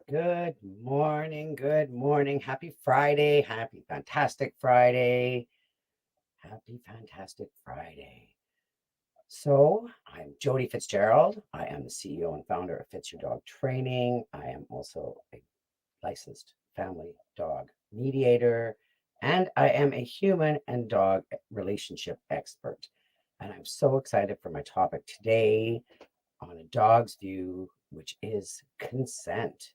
Good morning. Good morning. Happy Friday. Happy fantastic Friday. Happy fantastic Friday. So, I'm Jody Fitzgerald. I am the CEO and founder of Fitz Your Dog Training. I am also a licensed family dog mediator, and I am a human and dog relationship expert. And I'm so excited for my topic today on a dog's view, which is consent.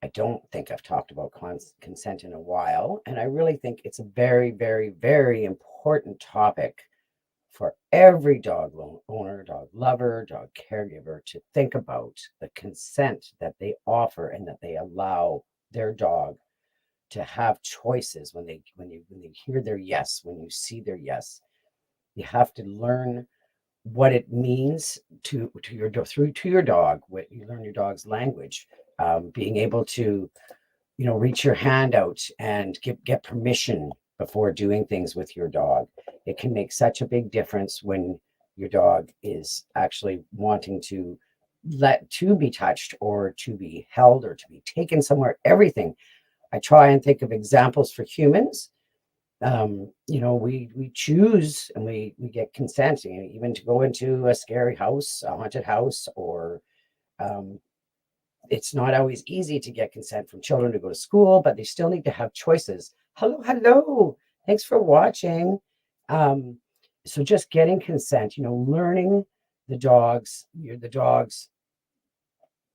I don't think I've talked about consent in a while, and I really think it's a very, very, very important topic for every dog owner, dog lover, dog caregiver to think about the consent that they offer and that they allow their dog to have choices when they hear their yes, when you see their yes. You have to learn what it means to your through to your dog. What you learn your dog's language, being able to reach your hand out and get permission before doing things with your dog. It can make such a big difference when your dog is actually wanting to be touched or to be held or to be taken somewhere. Everything. I try and think of examples for humans. We choose and we get consent, even to go into a scary house, a haunted house, or um, it's not always easy to get consent from children to go to school, but they still need to have choices. Hello, hello. Thanks for watching. Um, so just getting consent, learning the dog's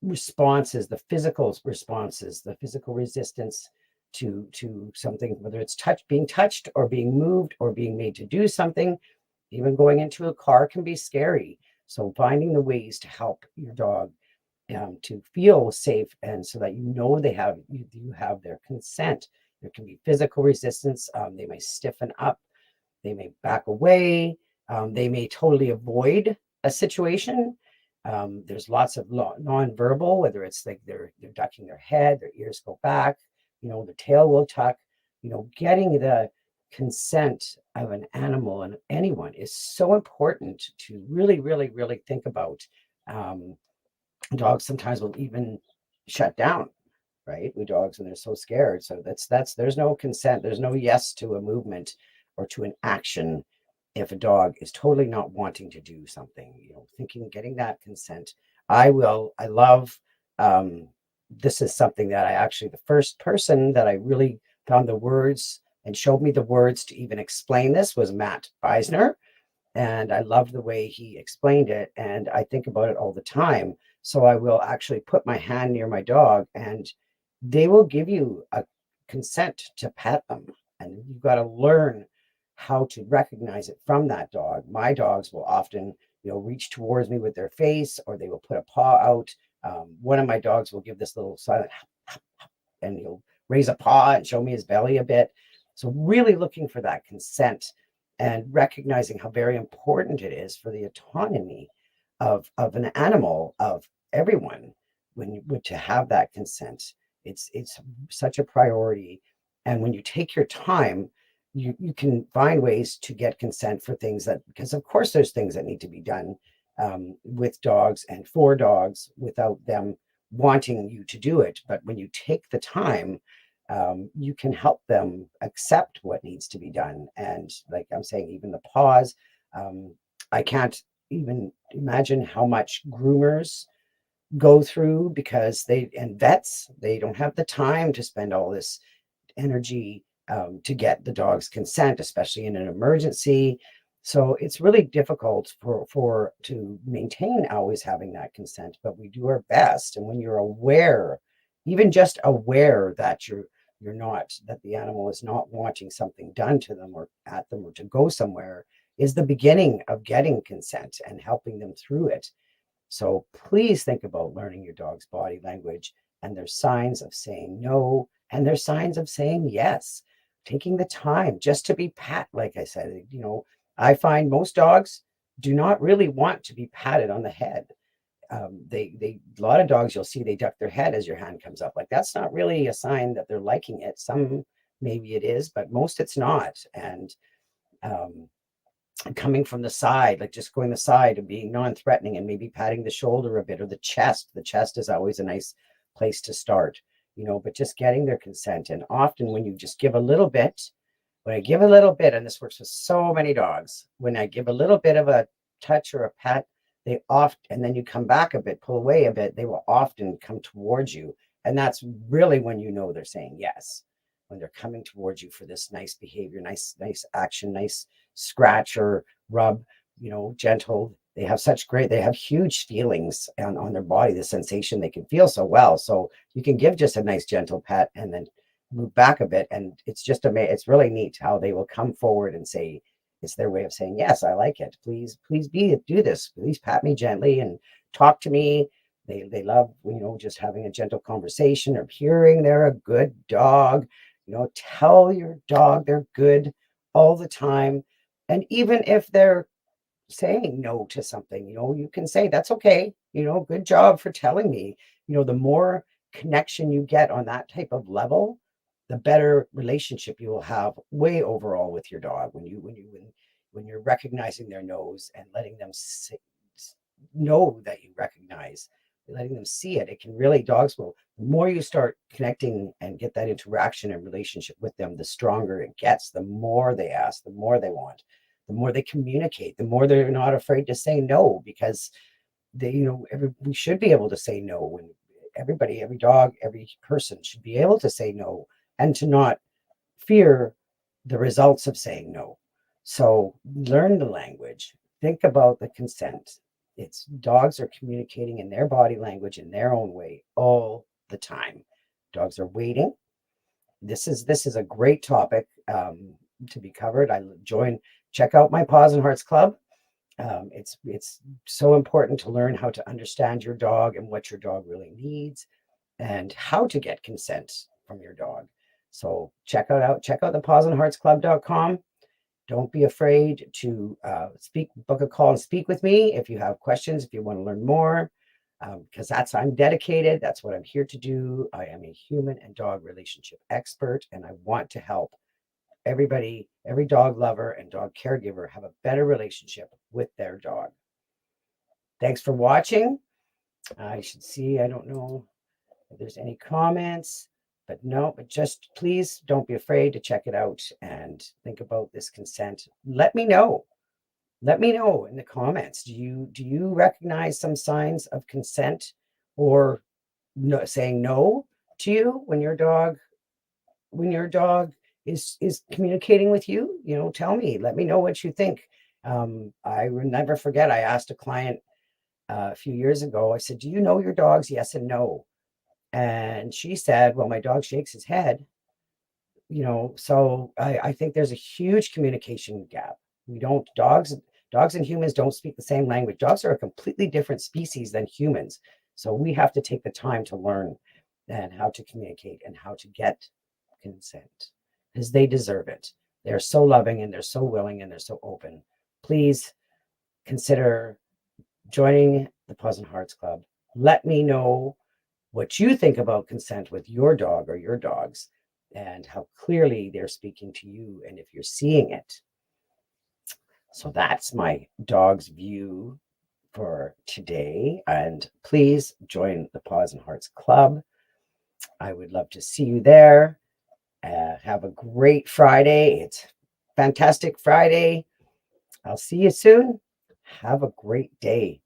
responses, the physical responses, the physical resistance to something, whether it's being touched or being moved or being made to do something. Even going into a car can be scary. So finding the ways to help your dog to feel safe, and so that you have their consent. There can be physical resistance. They may stiffen up, they may back away, they may totally avoid a situation. There's lots of nonverbal, whether it's like they're ducking their head, their ears go back, their tail will tuck. Getting the consent of an animal and anyone is so important to really, really, really think about. Um, Dogs sometimes will even shut down, right? We dogs, and they're so scared. So there's no consent, there's no yes to a movement or to an action if a dog is totally not wanting to do something, getting that consent. I love, um, this is something that the first person that I really found the words and showed me the words to even explain this was Matt Eisner, and I loved the way he explained it, and I think about it all the time. So I will actually put my hand near my dog, and they will give you a consent to pet them, and you've got to learn how to recognize it from that dog. My dogs will often, reach towards me with their face, or they will put a paw out. One of my dogs will give this little silent, and he'll raise a paw and show me his belly a bit. So really looking for that consent and recognizing how very important it is for the autonomy of an animal, of everyone, to have that consent. It's such a priority. And when you take your time, you can find ways to get consent for things that, because of course there's things that need to be done with dogs and for dogs without them wanting you to do it. But when you take the time, you can help them accept what needs to be done. And like I'm saying, even the pause, I can't even imagine how much groomers go through, because and vets, they don't have the time to spend all this energy to get the dog's consent, especially in an emergency. So it's really difficult for to maintain always having that consent, but we do our best. And when you're aware, even just aware that you're not, that the animal is not wanting something done to them or at them or to go somewhere, is the beginning of getting consent and helping them through it. So please think about learning your dog's body language and their signs of saying no and their signs of saying yes. Taking the time just to be pat, like I said, I find most dogs do not really want to be patted on the head. A lot of dogs, you'll see they duck their head as your hand comes up. Like, that's not really a sign that they're liking it. Some maybe it is, but most it's not. And um, coming from the side, like just going the side and being non-threatening and maybe patting the shoulder a bit, or the chest. The chest is always a nice place to start, but just getting their consent. And often when you just give a little bit, when I give a little bit, and this works with so many dogs, when I give a little bit of a touch or a pet, they often, and then you come back a bit, pull away a bit, they will often come towards you. And that's really when they're saying yes, when they're coming towards you for this nice behavior, nice action, nice scratch or rub, gentle. They have huge feelings on their body, the sensation they can feel so well. So you can give just a nice gentle pet and then move back a bit. And it's really neat how they will come forward and say, it's their way of saying, yes, I like it. Please do this. Please pat me gently and talk to me. They love, just having a gentle conversation or hearing they're a good dog. Tell your dog they're good all the time. And even if they're saying no to something, you can say, that's okay. Good job for telling me. The more connection you get on that type of level, the better relationship you will have way overall with your dog when you're recognizing their nose and letting them know that you recognize, letting them see it. It can really, dogs will, the more you start connecting and get that interaction and relationship with them, the stronger it gets. The more they ask, the more they want, the more they communicate, the more they're not afraid to say no, because we should be able to say no. When every dog, every person should be able to say no and to not fear the results of saying no. So learn the language, think about the consent. It's dogs are communicating in their body language in their own way all the time. Dogs are waiting. This is a great topic to be covered. Check out my Paws and Hearts Club. It's so important to learn how to understand your dog and what your dog really needs and how to get consent from your dog. So check out the pawsandheartsclub.com. Don't be afraid to book a call and speak with me if you have questions, if you want to learn more, because I'm dedicated. That's what I'm here to do. I am a human and dog relationship expert, and I want to help everybody, every dog lover and dog caregiver, have a better relationship with their dog. Thanks for watching. I don't know if there's any comments, but just please don't be afraid to check it out and think about this consent. Let me know in the comments. Do you recognize some signs of consent or saying no to you when your dog is communicating with you? Tell me, let me know what you think. I will never forget, I asked a client a few years ago, I said, do you know your dogs? Yes and no. And she said, well, my dog shakes his head. So I think there's a huge communication gap. Dogs and humans don't speak the same language. Dogs are a completely different species than humans. So we have to take the time to learn and how to communicate and how to get consent, because they deserve it. They're so loving and they're so willing and they're so open. Please consider joining the Paws and Hearts Club. Let me know what you think about consent with your dog or your dogs and how clearly they're speaking to you and if you're seeing it. So that's my dog's view for today. And please join the Paws and Hearts Club. I would love to see you there. Have a great Friday. It's fantastic Friday. I'll see you soon. Have a great day.